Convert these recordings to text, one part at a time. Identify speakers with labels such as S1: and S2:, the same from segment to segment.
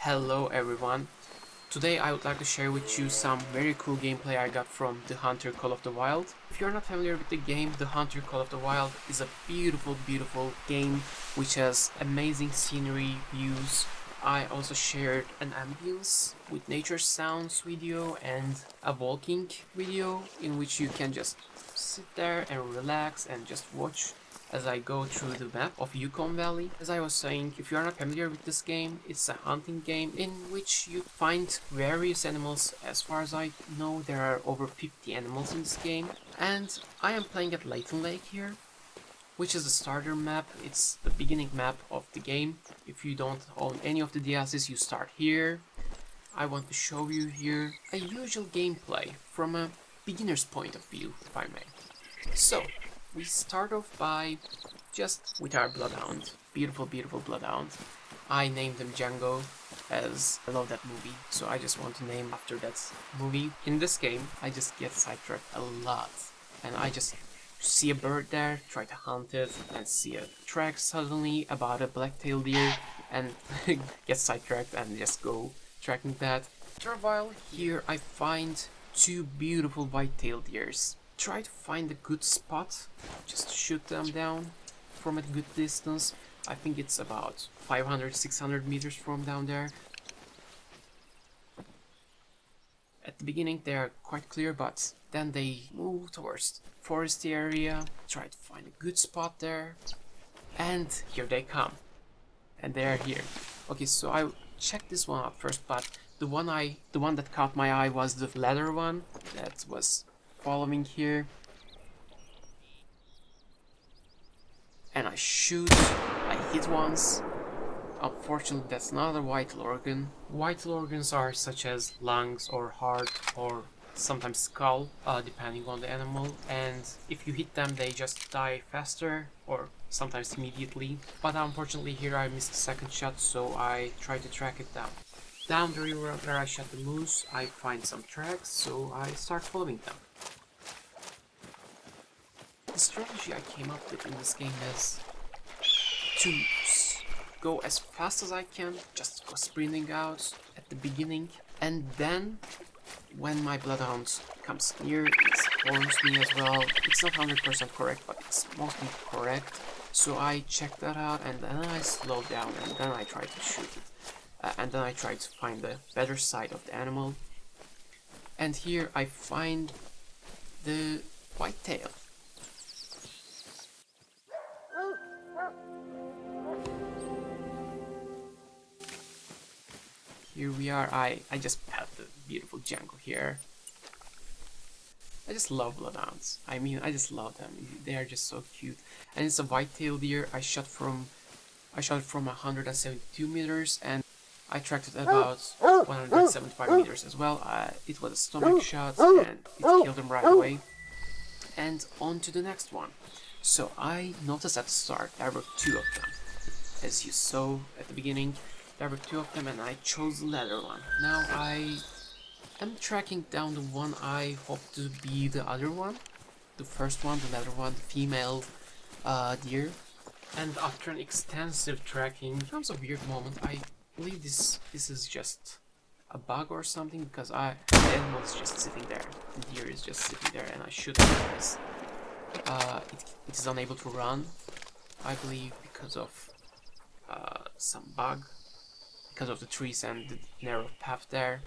S1: Hello everyone. Today I would like to share with you some very cool gameplay I got from the Hunter Call of the Wild. If you're not familiar with the game, the Hunter Call of the Wild is a beautiful game which has amazing scenery, views. I also shared an ambience with nature sounds video and a walking video in which you can just sit there and relax and just watch as I go through the map of Yukon Valley. As I was saying, if you are not familiar with this game, it's a hunting game in which you find various animals. As far as I know, there are over 50 animals in this game. And I am playing at Layton Lake here, which is the starter map. It's the beginning map of the game. If you don't own any of the DLCs, you start here. I want to show you here a usual gameplay from a beginner's point of view, if I may. So, we start off by just with our bloodhound. Beautiful bloodhound. I named him Django as I love that movie, so I just want to name after that movie. In this game, I just get sidetracked a lot, and I just see a bird there, try to hunt it, and see a track suddenly about a black-tailed deer, and get sidetracked and just go tracking that. After a while, here I find two beautiful white-tailed deers. Try to find a good spot, just shoot them down from a good distance. I think it's about 500-600 meters from down there. At the beginning they are quite clear, but then they move towards foresty area. Try to find a good spot there, and here they come, and they are here. Okay, so I checked this one out first, but the one that caught my eye was the leather one that was following here, and I shoot. I hit once. Unfortunately, that's not a vital organ. Vital organs are such as lungs or heart or sometimes skull, depending on the animal, and if you hit them they just die faster or sometimes immediately. But unfortunately here I missed the second shot, so I try to track it down. Down the river where I shot the moose, I find some tracks, so I start following them. The strategy I came up with in this game is to go as fast as I can, just go sprinting out at the beginning, and then when my bloodhound comes near, it warns me as well. It's not 100% correct, but it's mostly correct, so I check that out, and then I slow down, and then I try to shoot it, and then I try to find the better side of the animal, and here I find the whitetail. Here we are. I just pet the beautiful Django here. I just love bloodhounds. I mean, I just love them. They are just so cute. And it's a white-tailed deer. I shot it from 172 meters, and I tracked it about 175 meters as well. It was a stomach shot, and it killed him right away. And on to the next one. So I noticed at the start there were two of them, as you saw at the beginning. There were two of them, and I chose the leather one. Now I am tracking down the one I hope to be the other one. The first one, the leather one, the female deer. And after an extensive tracking, it comes a weird moment. I believe this is just a bug or something, because the animal is just sitting there. The deer is just sitting there, and I shoot it because it is unable to run. I believe because of some bug. Because of the trees and the narrow path there,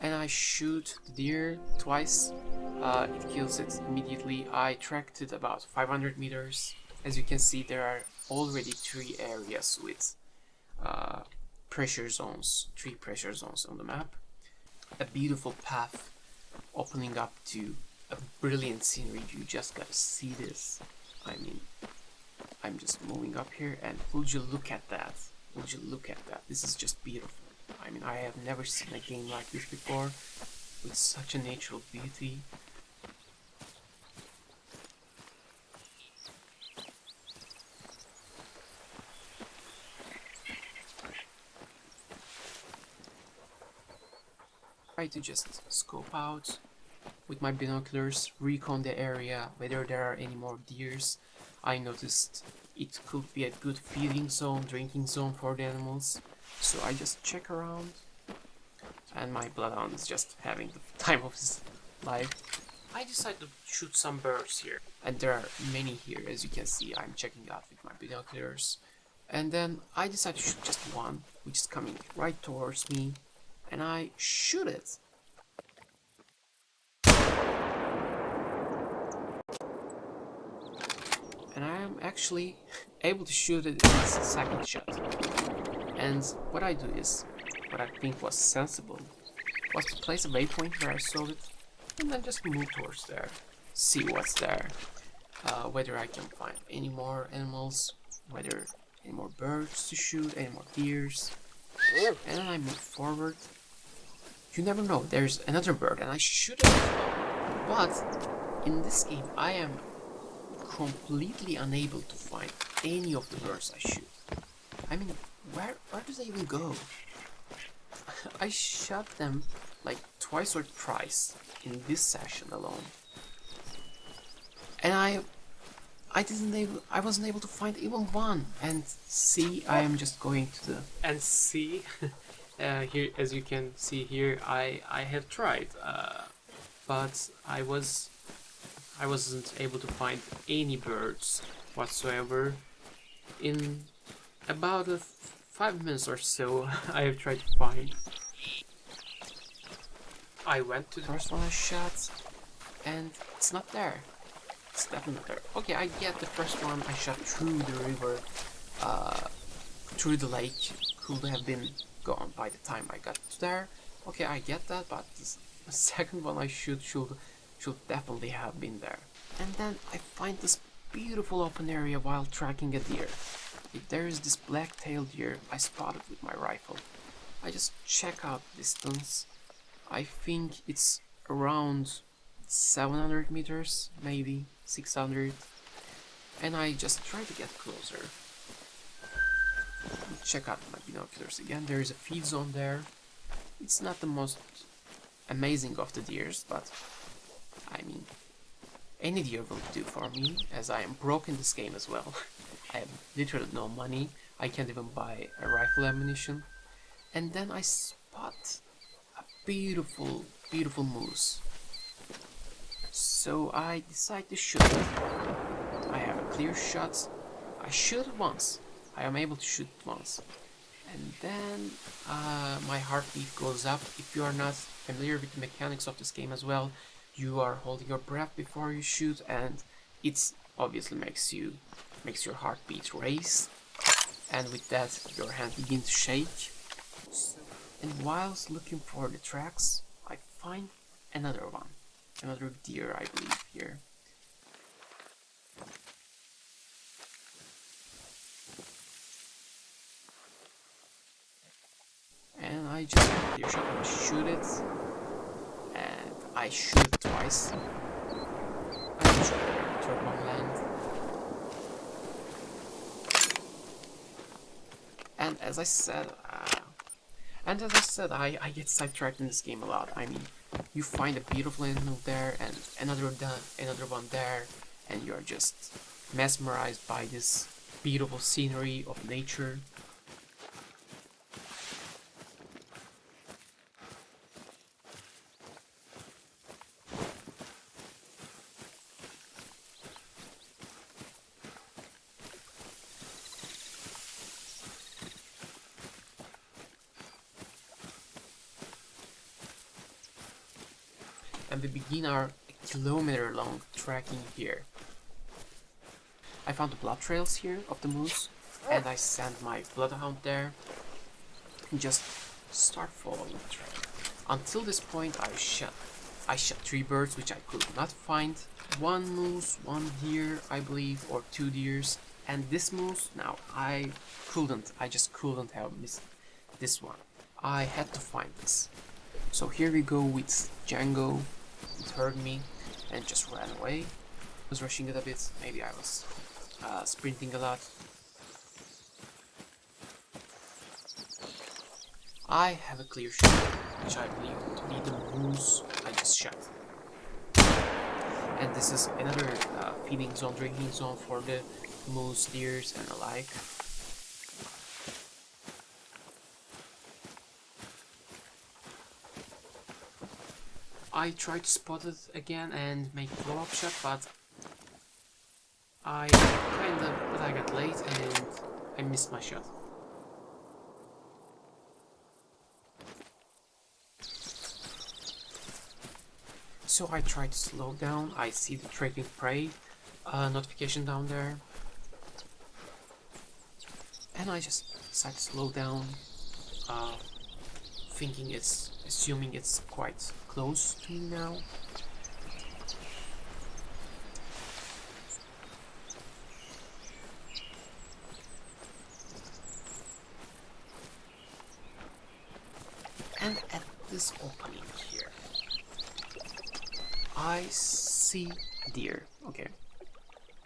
S1: and I shoot the deer twice. It kills it immediately. I tracked it about 500 meters. As you can see, there are already three areas with pressure zones, 3 pressure zones on the map. A beautiful path opening up to a brilliant scenery. You just gotta see this. I mean, I'm just moving up here, and would you look at that? Would you look at that? This is just beautiful. I mean, I have never seen a game like this before, with such a natural beauty. Try to just scope out with my binoculars, recon the area, whether there are any more deers. I noticed it could be a good feeding zone, drinking zone for the animals. So I just check around, and my bloodhound is just having the time of his life. I decide to shoot some birds here, and there are many here, as you can see. I'm checking out with my binoculars, and then I decide to shoot just one, which is coming right towards me, and I shoot it. And I am actually able to shoot it in the second shot. And what I do is, what I think was sensible, was to place a waypoint where I saw it, and then just move towards there, see what's there, whether I can find any more animals, whether any more birds to shoot, any more deers, and then I move forward. You never know, there's another bird and I shoot it, but in this game I am completely unable to find any of the birds I shoot. I mean, where do they even go? I shot them like twice or thrice in this session alone, and I wasn't able to find even one. And see, I am just going to the and see here, as you can see here, I have tried, but I wasn't able to find any birds whatsoever. In about 5 minutes or so, I have tried to find. I went to the first one I shot, and it's not there. It's definitely not there. Okay, I get the first one I shot through the river, through the lake, could have been gone by the time I got there. Okay, I get that, but the second one I shoot should definitely have been there. And then I find this beautiful open area while tracking a deer. There is this black-tailed deer I spotted with my rifle. I just check out distance. I think it's around 700 meters, maybe 600. And I just try to get closer. Check out my binoculars again. There is a feed zone there. It's not the most amazing of the deers, but I mean, any deer will do for me, as I am broke in this game as well. I have literally no money. I can't even buy a rifle ammunition. And then I spot a beautiful, beautiful moose. So I decide to shoot it. I have a clear shot. I shoot it once. I am able to shoot it once. And then my heartbeat goes up. If you are not familiar with the mechanics of this game as well, you are holding your breath before you shoot, and it obviously makes your heartbeat race, and with that your hand begins to shake. And whilst looking for the tracks, I find another one, another deer, I believe, here. And I just clear shot and shoot it, and I shoot it twice. I'm not sure whether the third one lands. And as I said, I get sidetracked in this game a lot. I mean, you find a beautiful animal there and another one there, and you're just mesmerized by this beautiful scenery of nature. And we begin our kilometer-long trekking here. I found the blood trails here of the moose, and I sent my bloodhound there and just start following the trail. Until this point, I shot 3 birds, which I could not find. 1 moose, 1 deer, I believe, or 2 deers, and this moose. Now I just couldn't have missed this one. I had to find this. So here we go with Django. It heard me and just ran away. I was rushing it a bit, maybe I was sprinting a lot. I have a clear shot, which I believe to be the moose I just shot. And this is another feeding zone, drinking zone for the moose, deers and the like. I tried to spot it again and make a blow-up shot, but I got late and I missed my shot. So I try to slow down. I see the tracking prey notification down there, and I just decide to slow down, assuming it's quite close to me now. And at this opening here, I see a deer. Okay,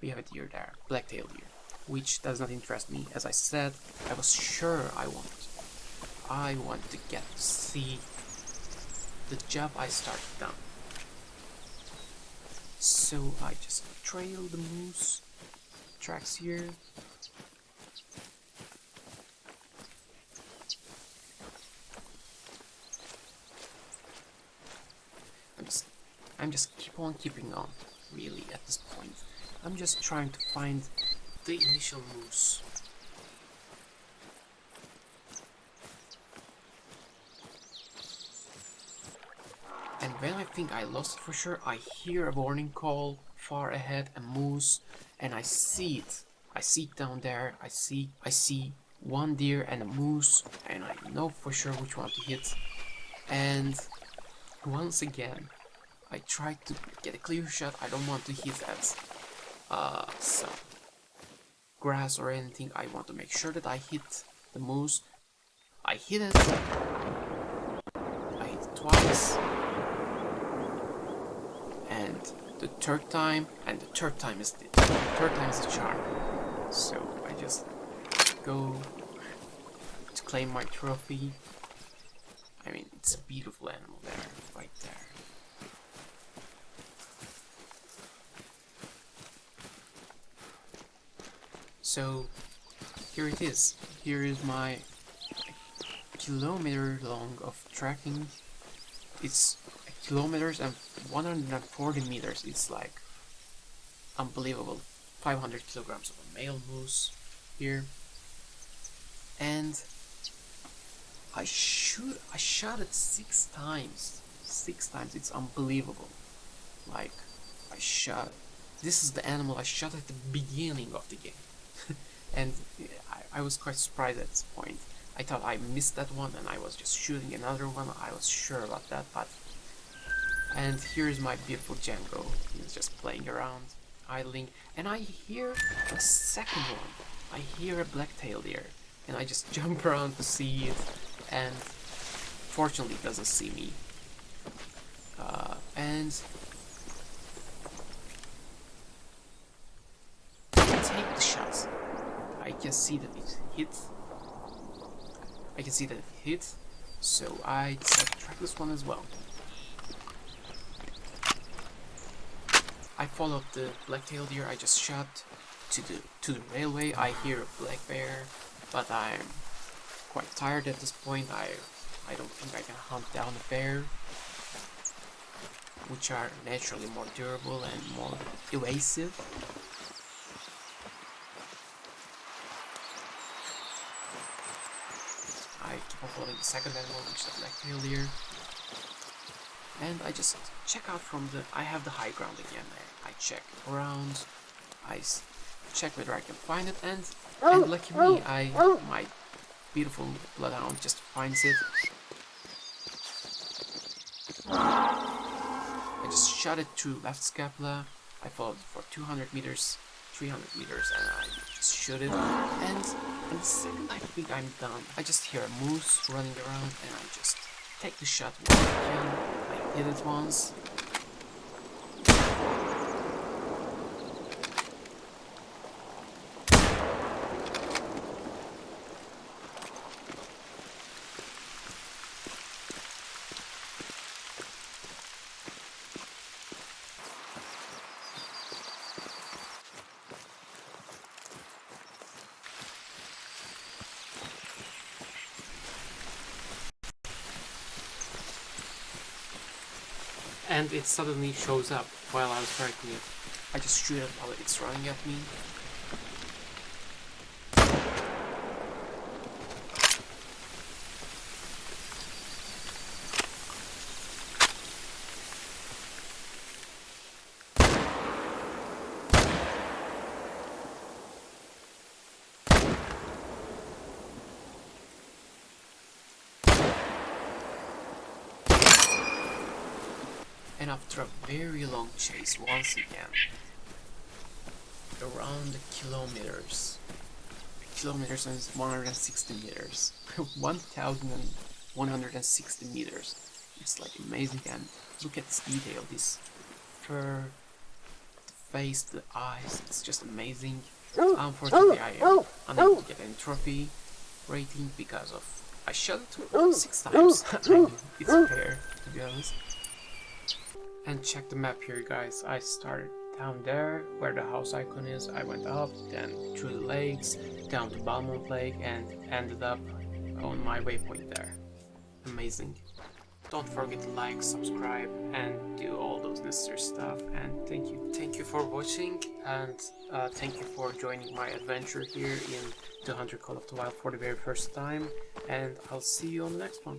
S1: we have a deer there, black-tailed deer, which does not interest me. As I said, I was sure I want to get to see the job I started done. So I just trail the moose tracks here. I'm just keeping on, really, at this point. I'm just trying to find the initial moose. And when I think I lost it for sure, I hear a warning call far ahead, a moose, and I see it. I see it down there. I see one deer and a moose, and I know for sure which one to hit. And once again, I try to get a clear shot. I don't want to hit at some grass or anything. I want to make sure that I hit the moose. I hit it. I hit it twice. And the third time is the charm. So I just go to claim my trophy. I mean, it's a beautiful animal there, right there. So here it is. Here is my kilometer long of tracking. It's kilometers and 140 meters. It's like unbelievable. 500 kilograms of a male moose here. And I shot it 6 times. 6 times. It's unbelievable. Like, this is the animal I shot at the beginning of the game. And I was quite surprised at this point. I thought I missed that one and I was just shooting another one. I was sure about that, but... And here's my beautiful Django. He's just playing around, idling, and I hear a second one. I hear a black-tailed deer, and I just jump around to see it, and fortunately it doesn't see me. And I take the shot. I can see that it hit. So I decided to track this one as well. I followed the black-tailed deer I just shot to the railway. I hear a black bear, but I'm quite tired at this point. I don't think I can hunt down a bear, which are naturally more durable and more evasive. I keep on following the second animal, which is the black-tailed deer. And I just check out from I have the high ground again. I check around, I check whether I can find it, and lucky me, my beautiful bloodhound just finds it. I just shot it through left scapula. I followed it for 200 meters, 300 meters, and I just shoot it. And the second I think I'm done, I just hear a moose running around, and I just take the shot once again. I hit it once. and it suddenly shows up while I was tracking it. I just shoot it while it's running at me. And after a very long chase, once again, around kilometers and 160 meters, 1,160 meters. It's like amazing, and look at this detail, this fur, the face, the eyes. It's just amazing. Unfortunately, I am unable to get any trophy rating because of I shot it 6 times. I mean, it's fair, to be honest. And check the map here, guys. I started down there where the house icon is. I went up, then through the lakes, down to Balmont Lake, and ended up on my waypoint there. Amazing. Don't forget to like, subscribe, and do all those necessary stuff. And thank you for watching, and thank you for joining my adventure here in the Hunter Call of the Wild for the very first time. And I'll see you on the next one.